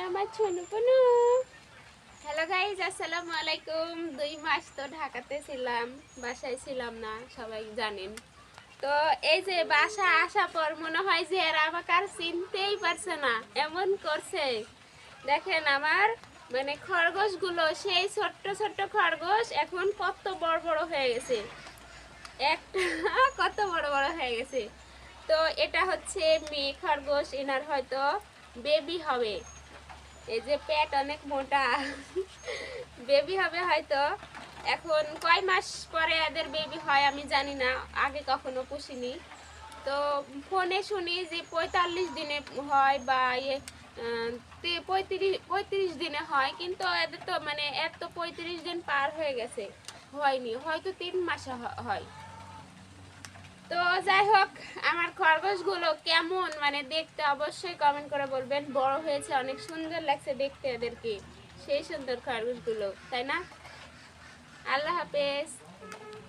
আমার ছোনু Ponu. Hello guys, আসসালামু আলাইকুম। 2 মাস তো ঢাকাতে ছিলাম, বাসায় ছিলাম না, সবাই জানেন। তো এই যে বাসা আসা পর মনে হয় যে এরা আমাকে আর চিনতেই পারছে না, এমন করছে। দেখেন আমার মানে খরগোশগুলো, সেই ছোট্ট ছোট্ট খরগোশ এখন কত বড় বড় হয়ে গেছে, একটা কত বড় বড় হয়ে গেছে। তো এটা হচ্ছে মেয়ে খরগোশ, এনার হয়তো বেবি হবে। এই যে পেট অনেক মোটা, বেবি হবে হয়তো। এখন কয় মাস পরে এদের বেবি হয় আমি জানি না, আগে কখনো পুষিনি। তো ফোনে শুনি যে 45 দিনে হয় বা 35 দিনে হয়, কিন্তু এদের তো মানে এর তো 35 দিন পার হয়ে গেছে, হয়নি, হয়তো 3 মাসে হয়। তো যাই হোক, আমার খরগোশগুলো কেমন মানে দেখতে অবশ্যই কমেন্ট করে বলবেন। বড় হয়েছে, অনেক সুন্দর লাগছে দেখতে এদেরকে, সেই সুন্দর খরগোশগুলো, তাই না? আল্লাহ হাফেজ।